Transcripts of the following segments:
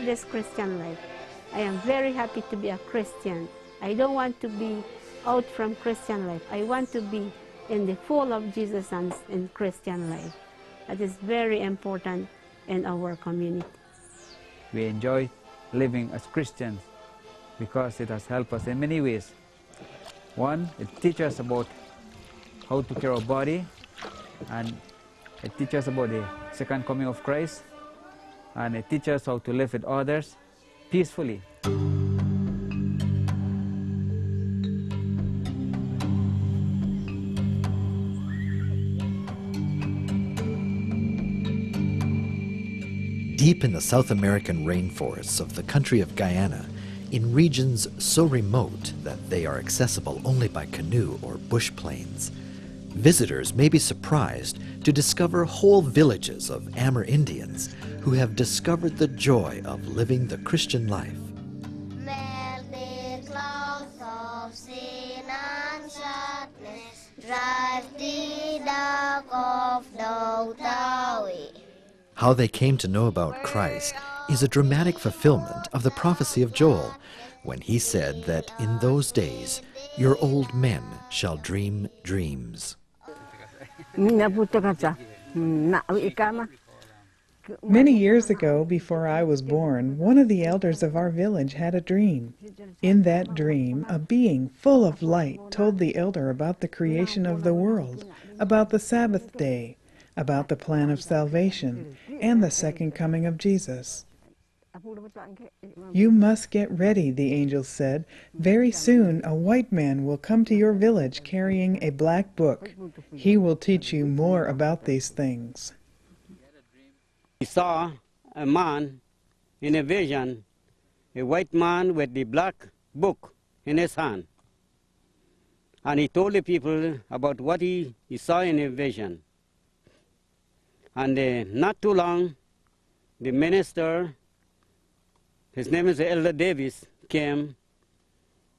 this Christian life. I am very happy to be a Christian. I don't want to be out from Christian life. I want to be in the full of Jesus and in Christian life. That is very important in our community. We enjoy living as Christians because it has helped us in many ways. One, it teaches us about how to care our body, and it teaches us about the second coming of Christ, and it teaches us how to live with others peacefully. Deep in the South American rainforests of the country of Guyana, in regions so remote that they are accessible only by canoe or bush planes, visitors may be surprised to discover whole villages of Amur Indians who have discovered the joy of living the Christian life. Melt the clouds of sin and sadness, drive the dark of doubt away. How they came to know about Christ is a dramatic fulfillment of the prophecy of Joel, when he said that in those days your old men shall dream dreams. Many years ago, before I was born, one of the elders of our village had a dream. In that dream, a being full of light told the elder about the creation of the world, about the Sabbath day, about the plan of salvation, and the second coming of Jesus. You must get ready, the angel said. Very soon a white man will come to your village carrying a black book. He will teach you more about these things. He saw a man in a vision, a white man with the black book in his hand. And he told the people about what he saw in a vision. And not too long, the minister, his name is Elder Davis, came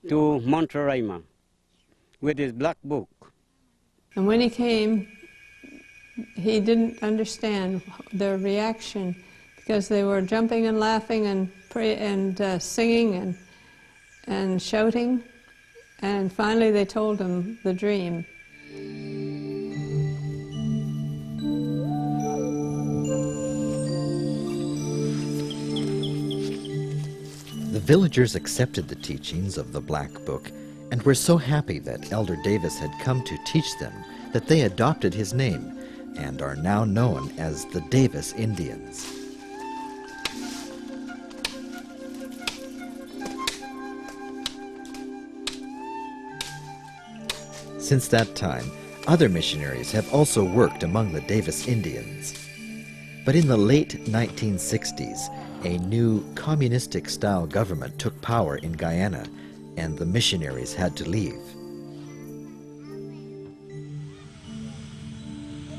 to Montaraima with his black book. And when he came, he didn't understand their reaction because they were jumping and laughing and singing and shouting. And finally they told him the dream. The villagers accepted the teachings of the Black Book and were so happy that Elder Davis had come to teach them that they adopted his name and are now known as the Davis Indians. Since that time, other missionaries have also worked among the Davis Indians. But in the late 1960s, a new communistic-style government took power in Guyana, and the missionaries had to leave.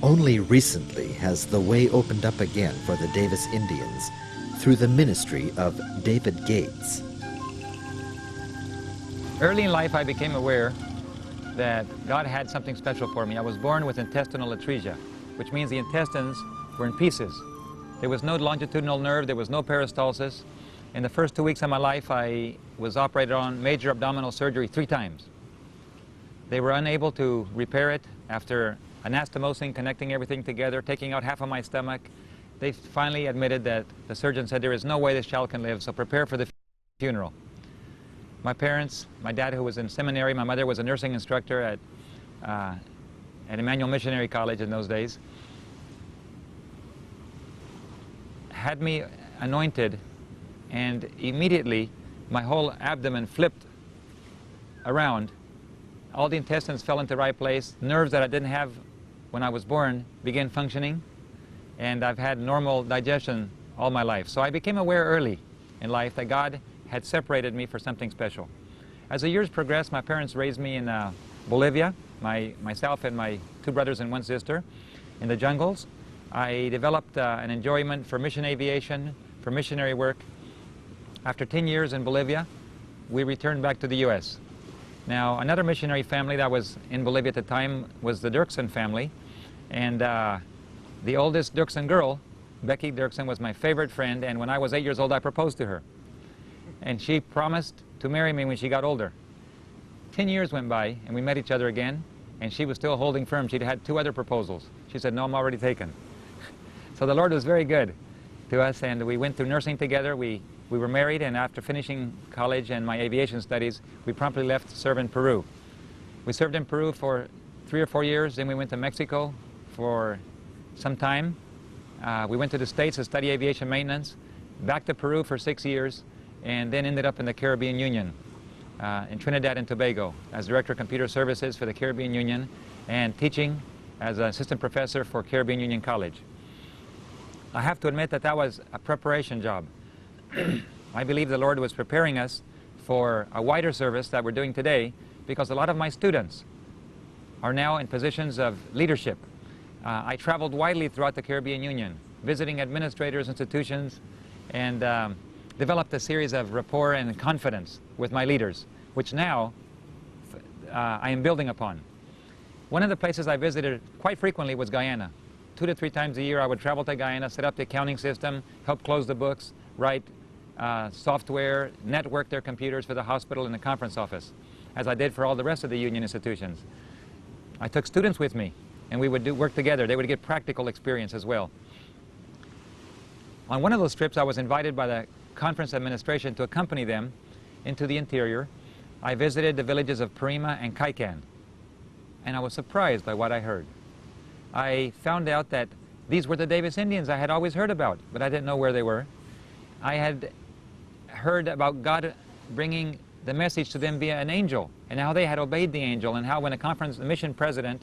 Only recently has the way opened up again for the Davis Indians through the ministry of David Gates. Early in life, I became aware that God had something special for me. I was born with intestinal atresia, which means the intestines were in pieces. There was no longitudinal nerve, there was no peristalsis. In the first 2 weeks of my life, I was operated on major abdominal surgery 3 times. They were unable to repair it after anastomosing, connecting everything together, taking out half of my stomach. They finally admitted that the surgeon said there is no way this child can live, so prepare for the funeral. My parents, my dad who was in seminary, my mother was a nursing instructor at Emmanuel Missionary College in those days, had me anointed, and immediately my whole abdomen flipped around. All the intestines fell into the right place. Nerves that I didn't have when I was born began functioning, and I've had normal digestion all my life. So I became aware early in life that God had separated me for something special. As the years progressed, my parents raised me in Bolivia, myself and my 2 brothers and 1 sister, in the jungles. I developed an enjoyment for mission aviation, for missionary work. After 10 years in Bolivia, we returned back to the U.S. Now, another missionary family that was in Bolivia at the time was the Dirksen family, and the oldest Dirksen girl Becky Dirksen was my favorite friend, and when I was 8 years old, I proposed to her. And she promised to marry me when she got older. 10 years went by, and we met each other again, and she was still holding firm. She'd had 2 other proposals. She said, no, I'm already taken. So the Lord was very good to us, and we went through nursing together. We were married, and after finishing college and my aviation studies, we promptly left to serve in Peru. We served in Peru for 3 or 4 years, then we went to Mexico for some time. We went to the States to study aviation maintenance, back to Peru for 6 years, and then ended up in the Caribbean Union in Trinidad and Tobago as Director of Computer Services for the Caribbean Union and teaching as an assistant professor for Caribbean Union College. I have to admit that that was a preparation job. I believe the Lord was preparing us for a wider service that we're doing today because a lot of my students are now in positions of leadership. I traveled widely throughout the Caribbean Union, visiting administrators, institutions, and developed a series of rapport and confidence with my leaders, which now I am building upon. One of the places I visited quite frequently was Guyana. 2 to 3 times a year I would travel to Guyana, set up the accounting system, help close the books, write software, network their computers for the hospital and the conference office, as I did for all the rest of the union institutions. I took students with me, and we would work together. They would get practical experience as well. On one of those trips, I was invited by the conference administration to accompany them into the interior. I visited the villages of Parima and Kaikan, and I was surprised by what I heard. I found out that these were the Davis Indians I had always heard about, but I didn't know where they were. I had heard about God bringing the message to them via an angel, and how they had obeyed the angel, and how when the mission president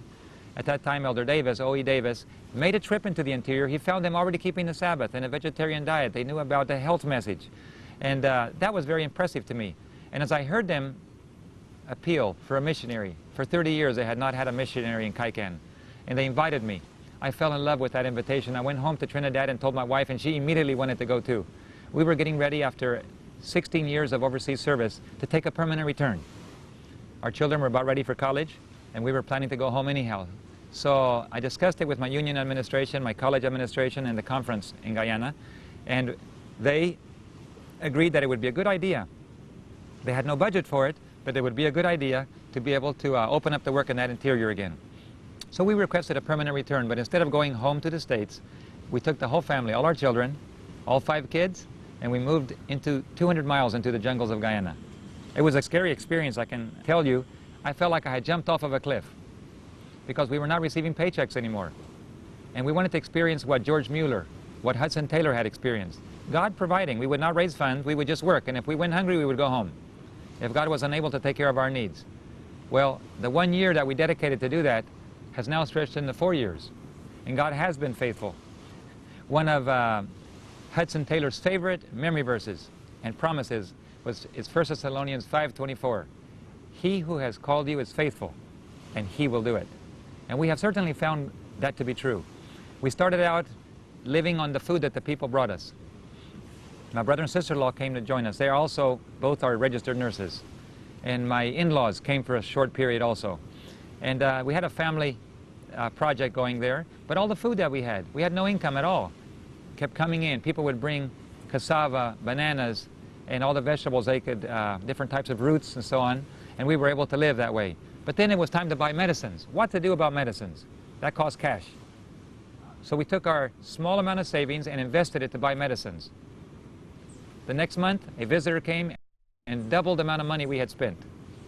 at that time, Elder Davis, O.E. Davis, made a trip into the interior, he found them already keeping the Sabbath and a vegetarian diet. They knew about the health message, and that was very impressive to me. And as I heard them appeal for a missionary, for 30 years they had not had a missionary in Kaikan, and they invited me. I fell in love with that invitation. I went home to Trinidad and told my wife, and she immediately wanted to go too. We were getting ready after 16 years of overseas service to take a permanent return. Our children were about ready for college, and we were planning to go home anyhow. So I discussed it with my union administration, my college administration, and the conference in Guyana, and they agreed that it would be a good idea. They had no budget for it, but it would be a good idea to be able to open up the work in that interior again. So we requested a permanent return, but instead of going home to the States, we took the whole family, all our children, all 5 kids, and we moved into 200 miles into the jungles of Guyana. It was a scary experience, I can tell you. I felt like I had jumped off of a cliff because we were not receiving paychecks anymore. And we wanted to experience what George Mueller, what Hudson Taylor had experienced. God providing. We would not raise funds, we would just work, and if we went hungry, we would go home, if God was unable to take care of our needs. Well, the 1 year that we dedicated to do that has now stretched into 4 years, and God has been faithful. One of Hudson Taylor's favorite memory verses and promises is 1 Thessalonians 5:24. He who has called you is faithful, and he will do it. And we have certainly found that to be true. We started out living on the food that the people brought us. My brother and sister-in-law came to join us. They are also, both are registered nurses. And my in-laws came for a short period also. And we had a family project going there, but all the food that we had no income at all. Kept coming in. People would bring cassava, bananas, and all the vegetables they could, different types of roots and so on, and we were able to live that way. But then it was time to buy medicines. What to do about medicines? That cost cash. So we took our small amount of savings and invested it to buy medicines. The next month, a visitor came and doubled the amount of money we had spent.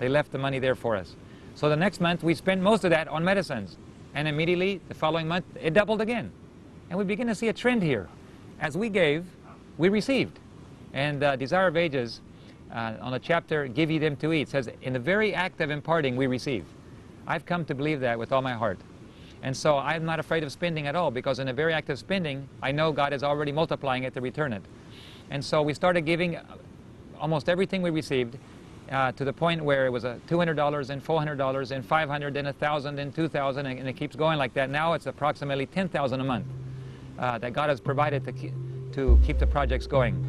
They left the money there for us. So the next month, we spent most of that on medicines. And immediately, the following month, it doubled again. And we begin to see a trend here. As we gave, we received. And Desire of Ages, on the chapter, Give Ye Them to Eat, says, in the very act of imparting, we receive. I've come to believe that with all my heart. And so I'm not afraid of spending at all, because in the very act of spending, I know God is already multiplying it to return it. And so we started giving almost everything we received, to the point where it was $200 and $400 and $500 and $1,000 and $2,000, and it keeps going like that. Now it's approximately $10,000 a month that God has provided to keep the projects going.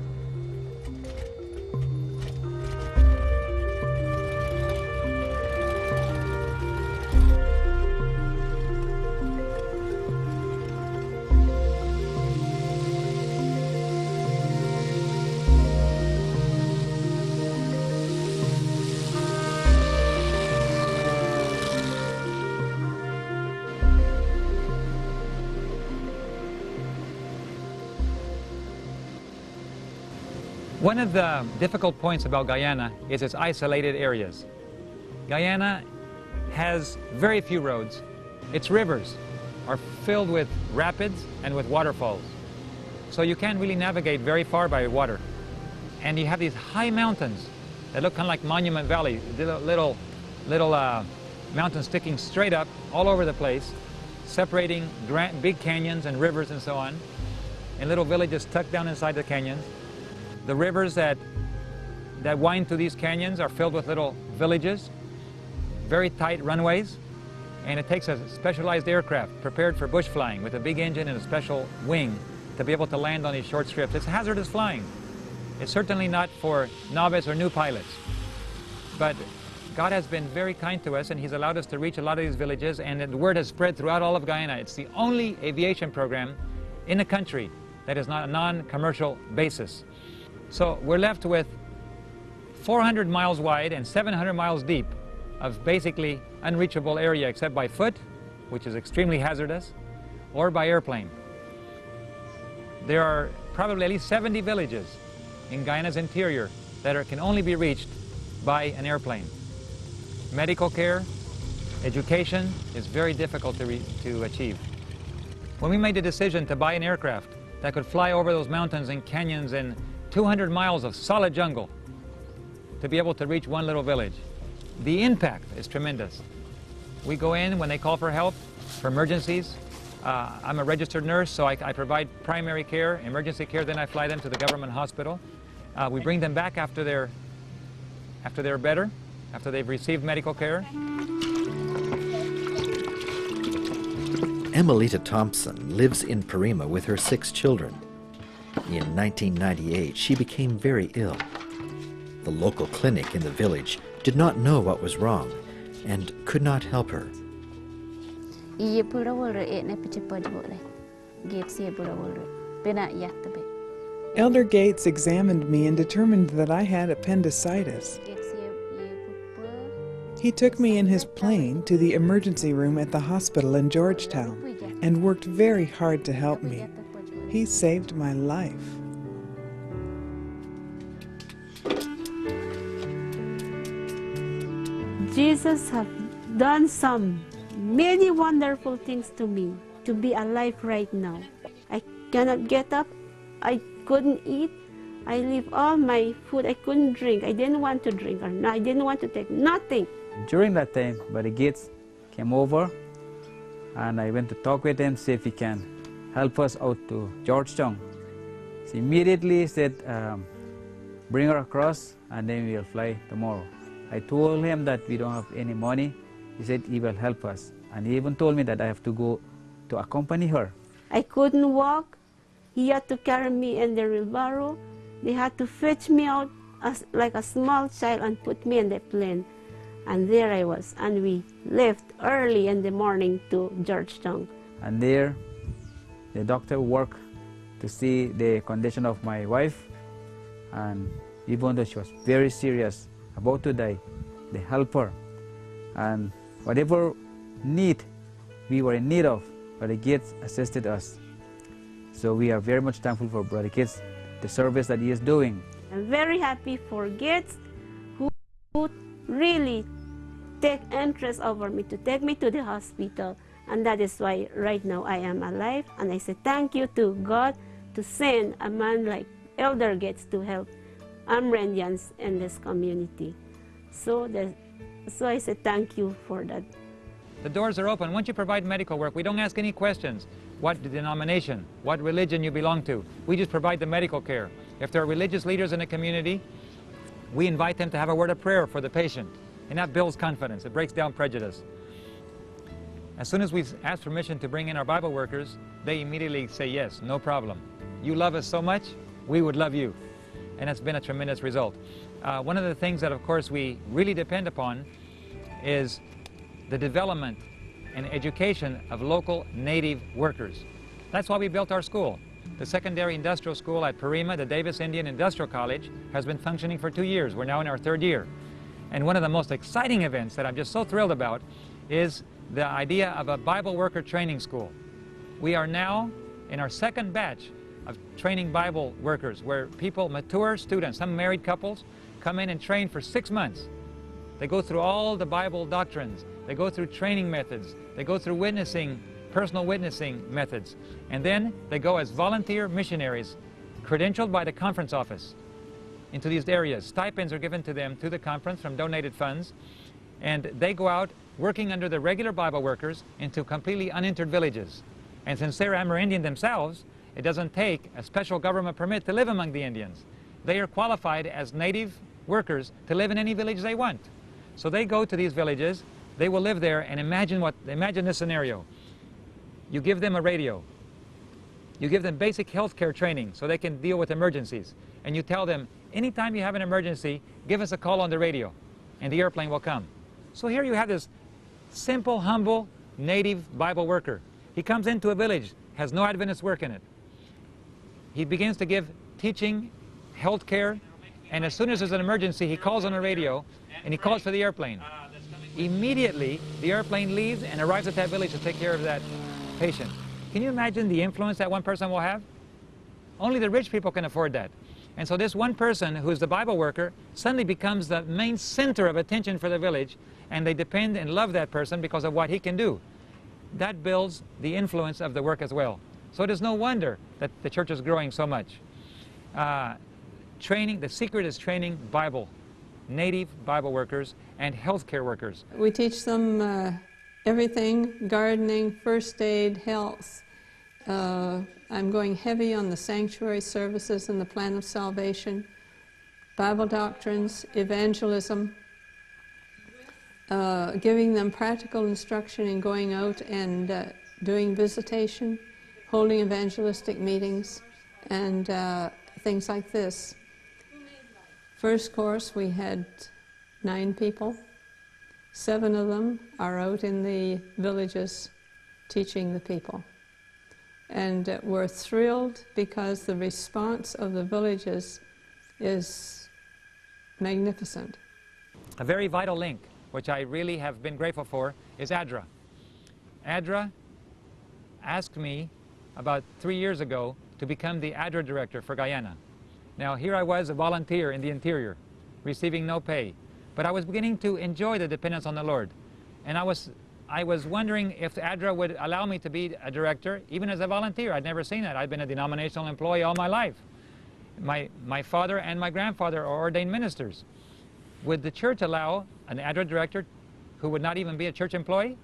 One of the difficult points about Guyana is its isolated areas. Guyana has very few roads. Its rivers are filled with rapids and with waterfalls. So you can't really navigate very far by water. And you have these high mountains that look kind of like Monument Valley, little mountains sticking straight up all over the place, separating big canyons and rivers and so on, and little villages tucked down inside the canyons. The rivers that wind through these canyons are filled with little villages, very tight runways, and it takes a specialized aircraft prepared for bush flying with a big engine and a special wing to be able to land on these short strips. It's hazardous flying. It's certainly not for novice or new pilots. But God has been very kind to us, and He's allowed us to reach a lot of these villages, and the word has spread throughout all of Guyana. It's the only aviation program in the country that is not a non-commercial basis. So we're left with 400 miles wide and 700 miles deep of basically unreachable area except by foot, which is extremely hazardous, or by airplane. There are probably at least 70 villages in Guyana's interior that can only be reached by an airplane. Medical care, education is very difficult to achieve. When we made the decision to buy an aircraft that could fly over those mountains and canyons and 200 miles of solid jungle to be able to reach one little village, the impact is tremendous. We go in when they call for help, for emergencies. I'm a registered nurse, so I provide primary care, emergency care, then I fly them to the government hospital. We bring them back after they're better, after they've received medical care. Emelita Thompson lives in Parima with her 6 children. In 1998, she became very ill. The local clinic in the village did not know what was wrong and could not help her. Elder Gates examined me and determined that I had appendicitis. He took me in his plane to the emergency room at the hospital in Georgetown and worked very hard to help me. He saved my life. Jesus has done many wonderful things to me, to be alive right now. I cannot get up, I couldn't eat, I leave all my food, I couldn't drink, I didn't want to drink, or I didn't want to take nothing. During that time, Brother Gates came over, and I went to talk with him, see if he can help us out to Georgetown. So immediately he said, bring her across, and then we'll fly tomorrow. I told him that we don't have any money. He said he will help us. And he even told me that I have to go to accompany her. I couldn't walk. He had to carry me in the wheelbarrow. They had to fetch me out like a small child and put me in the plane. And there I was. And we left early in the morning to Georgetown. And there, the doctor worked to see the condition of my wife. And even though she was very serious, about to die, they helped her. And whatever need we were in need of, Brother Gates assisted us. So we are very much thankful for Brother Gates, the service that he is doing. I'm very happy for Gates, who really take interest over me, to take me to the hospital. And that is why right now I am alive. And I say thank you to God to send a man like Elder Gates to help Amerindians in this community. So I say thank you for that. The doors are open. Once you provide medical work, we don't ask any questions. What denomination, what religion you belong to. We just provide the medical care. If there are religious leaders in the community, we invite them to have a word of prayer for the patient. And that builds confidence. It breaks down prejudice. As soon as we ask permission to bring in our Bible workers, they immediately say yes, no problem. You love us so much, we would love you. And it's been a tremendous result. One of the things that, of course, we really depend upon is the development and education of local native workers. That's why we built our school. The secondary industrial school at Parima, the Davis Indian Industrial College, has been functioning for 2 years. We're now in our 3rd year. And one of the most exciting events that I'm just so thrilled about is the idea of a Bible worker training school. We are now in our 2nd batch of training Bible workers where people, mature students, some married couples, come in and train for 6 months. They go through all the Bible doctrines. They go through training methods. They go through witnessing, personal witnessing methods. And then they go as volunteer missionaries, credentialed by the conference office, into these areas. Stipends are given to them through the conference from donated funds. And they go out working under the regular Bible workers into completely unentered villages. And since they're Amerindian themselves, it doesn't take a special government permit to live among the Indians. They are qualified as native workers to live in any village they want. So they go to these villages, they will live there, and imagine this scenario. You give them a radio. You give them basic health care training so they can deal with emergencies. And you tell them, anytime you have an emergency, give us a call on the radio, and the airplane will come. So here you have this simple, humble, native Bible worker. He comes into a village, has no Adventist work in it. He begins to give teaching, health care, and as soon as there's an emergency, he calls on the radio, and he calls for the airplane. Immediately, the airplane leaves and arrives at that village to take care of that patient. Can you imagine the influence that one person will have? Only the rich people can afford that. And so this one person, who's the Bible worker, suddenly becomes the main center of attention for the village, and they depend and love that person because of what he can do. That builds the influence of the work as well. So it is no wonder that the church is growing so much. Training, the secret is training native Bible workers and healthcare workers. We teach them everything: gardening, first aid, health. I'm going heavy on the sanctuary services and the plan of salvation, Bible doctrines, evangelism, giving them practical instruction in going out and doing visitation, holding evangelistic meetings, and things like this. First course, we had 9 people. 7 of them are out in the villages teaching the people. And we're thrilled because the response of the villages is magnificent. A very vital link, which I really have been grateful for, is ADRA. ADRA asked me about 3 years ago to become the ADRA director for Guyana. Now, here I was, a volunteer in the interior, receiving no pay, but I was beginning to enjoy the dependence on the Lord. And I was wondering if ADRA would allow me to be a director, even as a volunteer. I'd never seen that. I'd been a denominational employee all my life. My father and my grandfather are ordained ministers. Would the church allow an ADRA director who would not even be a church employee?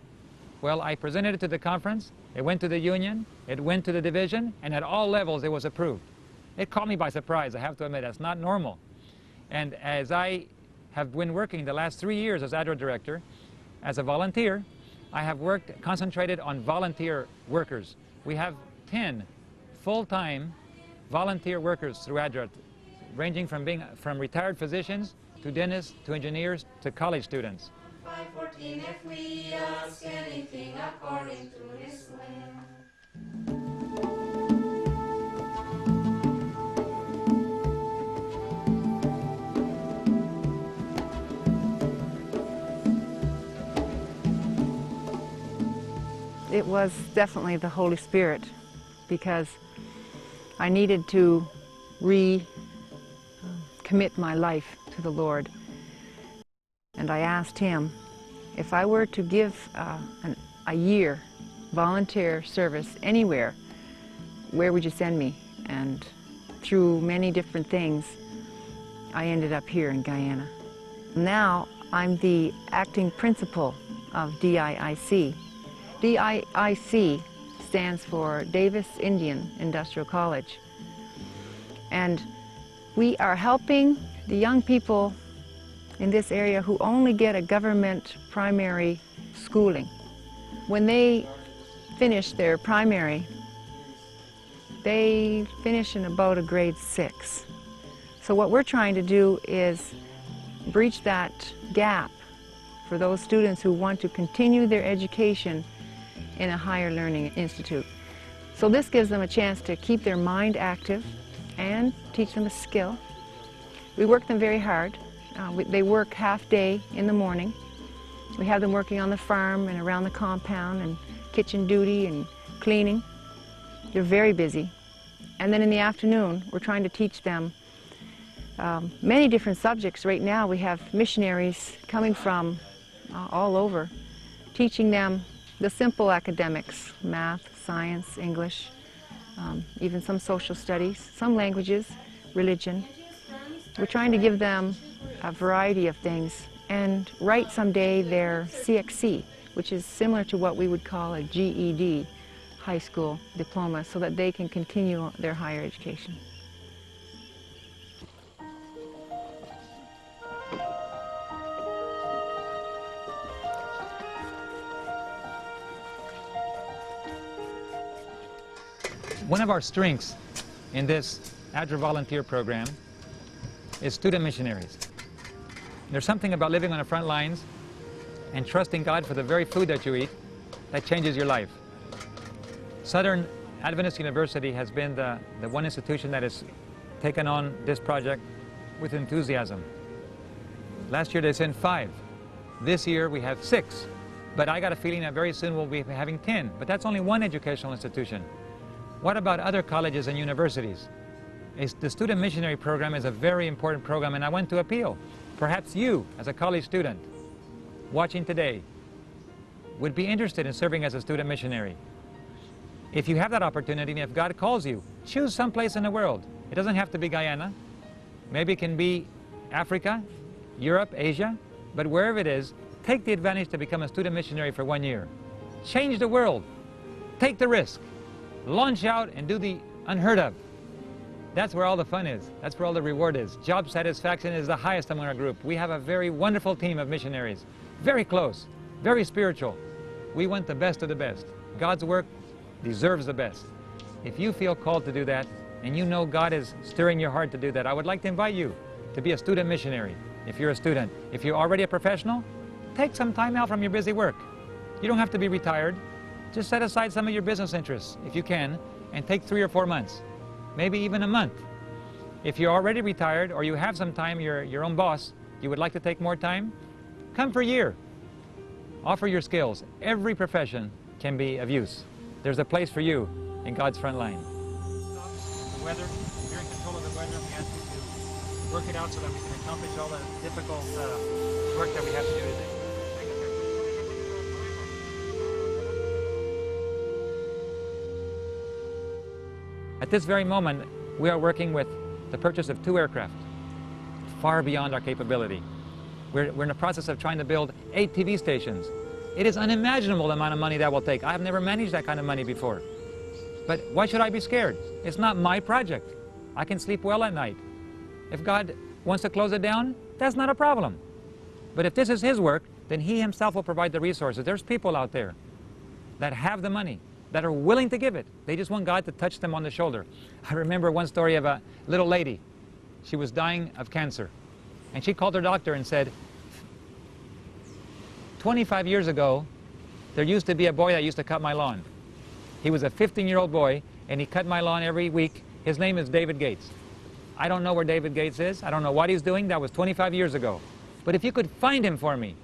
Well, I presented it to the conference. It went to the union. It went to the division. And at all levels, it was approved. It caught me by surprise, I have to admit. That's not normal. And as I have been working the last 3 years as ADRA director, as a volunteer, I have concentrated on volunteer workers. We have 10 full-time volunteer workers through ADRA, ranging from retired physicians to dentists to engineers to college students. 5:14, if we ask anything according to His will. It was definitely the Holy Spirit, because I needed to recommit my life to the Lord. And I asked Him, if I were to give a year volunteer service anywhere, where would you send me? And through many different things, I ended up here in Guyana. Now I'm the acting principal of DIIC. DIIC stands for Davis Indian Industrial College. And we are helping the young people in this area who only get a government primary schooling. When they finish their primary, they finish in about a grade 6. So what we're trying to do is breach that gap for those students who want to continue their education in a higher learning institute. So this gives them a chance to keep their mind active and teach them a skill. We work them very hard. They work half day in the morning. We have them working on the farm and around the compound and kitchen duty and cleaning. They're very busy. And then in the afternoon, we're trying to teach them many different subjects. Right now we have missionaries coming from all over, teaching them the simple academics, math, science, English, even some social studies, some languages, religion. We're trying to give them a variety of things and write someday their CXC, which is similar to what we would call a GED, high school diploma, so that they can continue their higher education. One of our strengths in this Adra volunteer program is student missionaries. There's something about living on the front lines and trusting God for the very food that you eat that changes your life. Southern Adventist University has been the one institution that has taken on this project with enthusiasm. Last year they sent 5. This year we have 6. But I got a feeling that very soon we'll be having 10. But that's only one educational institution. What about other colleges and universities? The student missionary program is a very important program, and I want to appeal. Perhaps you, as a college student, watching today, would be interested in serving as a student missionary. If you have that opportunity, and if God calls you, choose some place in the world. It doesn't have to be Guyana. Maybe it can be Africa, Europe, Asia, but wherever it is, take the advantage to become a student missionary for 1 year. Change the world. Take the risk. Launch out and do the unheard of. That's where all the fun is. That's where all the reward is. Job satisfaction is the highest among our group. We have a very wonderful team of missionaries. Very close, very spiritual. We want the best of the best. God's work deserves the best. If you feel called to do that, and you know God is stirring your heart to do that, I would like to invite you to be a student missionary. If you're a student, if you're already a professional, take some time out from your busy work. You don't have to be retired. Just set aside some of your business interests, if you can, and take 3 or 4 months, maybe even a month. If you're already retired or you have some time, you're your own boss, you would like to take more time, come for a year. Offer your skills. Every profession can be of use. There's a place for you in God's front line. The weather, you're in control of the weather. We ask you to work it out so that we can accomplish all the difficult work that we have to do today. At this very moment, we are working with the purchase of 2 aircraft, far beyond our capability. We're in the process of trying to build 8 TV stations. It is unimaginable the amount of money that will take. I have never managed that kind of money before. But why should I be scared? It's not my project. I can sleep well at night. If God wants to close it down, that's not a problem. But if this is His work, then He Himself will provide the resources. There's people out there that have the money, that are willing to give it. They just want God to touch them on the shoulder. I remember one story of a little lady. She was dying of cancer. And she called her doctor and said, 25 years ago, there used to be a boy that used to cut my lawn. He was a 15-year-old boy, and he cut my lawn every week. His name is David Gates. I don't know where David Gates is. I don't know what he's doing. That was 25 years ago. But if you could find him for me,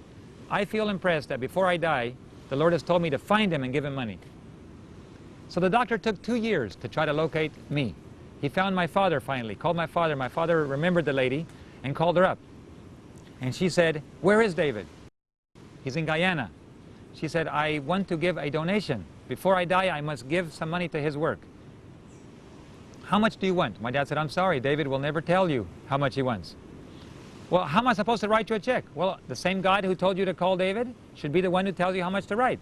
I feel impressed that before I die, the Lord has told me to find him and give him money. So the doctor took 2 years to try to locate me. He found my father finally, called my father. My father remembered the lady and called her up. And she said, "Where is David?" "He's in Guyana." She said, "I want to give a donation. Before I die, I must give some money to his work." "How much do you want?" My dad said, "I'm sorry, David will never tell you how much he wants." "Well, how am I supposed to write you a check?" "Well, the same God who told you to call David should be the one who tells you how much to write."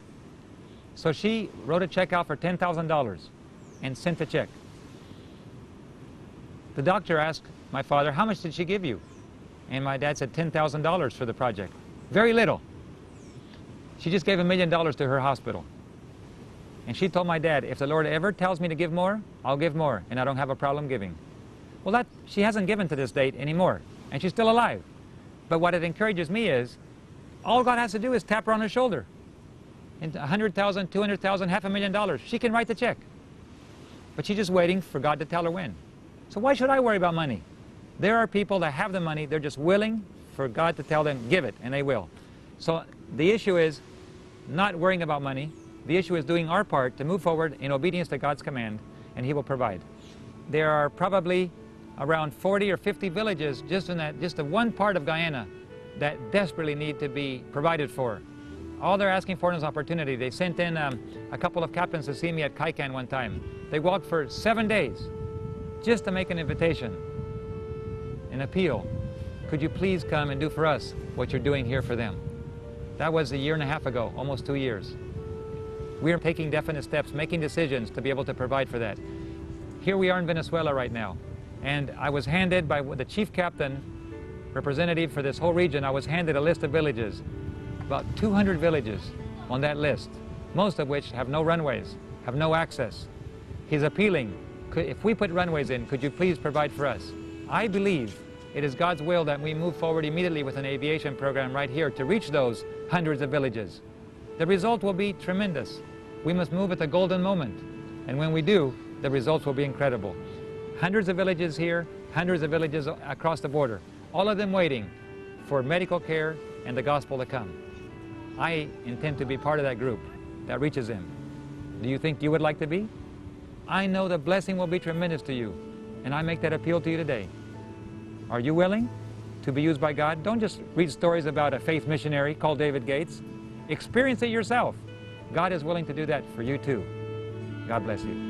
So she wrote a check out for $10,000 and sent the check. The doctor asked my father, "How much did she give you?" And my dad said $10,000 for the project. Very little. She just gave $1 million to her hospital. And she told my dad, "If the Lord ever tells me to give more, I'll give more, and I don't have a problem giving." Well, she hasn't given to this date anymore, and she's still alive. But what it encourages me is, all God has to do is tap her on the shoulder. And $100,000, $200,000, $500,000, she can write the check. But she's just waiting for God to tell her when. So why should I worry about money? There are people that have the money, they're just willing for God to tell them, give it, and they will. So the issue is not worrying about money. The issue is doing our part to move forward in obedience to God's command, and He will provide. there are probably around 40 or 50 villages just in the one part of Guyana that desperately need to be provided for. All they're asking for is opportunity. They sent in a couple of captains to see me at Kaikan one time. They walked for 7 days just to make an invitation, an appeal. Could you please come and do for us what you're doing here for them? That was 1.5 years ago, almost 2 years. We are taking definite steps, making decisions to be able to provide for that. Here we are in Venezuela right now, and I was handed by the chief captain, representative for this whole region, I was handed a list of villages, about 200 villages on that list, most of which have no runways, have no access. He's appealing, if we put runways in, could you please provide for us? I believe it is God's will that we move forward immediately with an aviation program right here to reach those hundreds of villages. The result will be tremendous. We must move at the golden moment, and when we do, the results will be incredible. Hundreds of villages here, hundreds of villages across the border, all of them waiting for medical care and the gospel to come. I intend to be part of that group that reaches them. Do you think you would like to be? I know the blessing will be tremendous to you, and I make that appeal to you today. Are you willing to be used by God? Don't just read stories about a faith missionary called David Gates. Experience it yourself. God is willing to do that for you too. God bless you.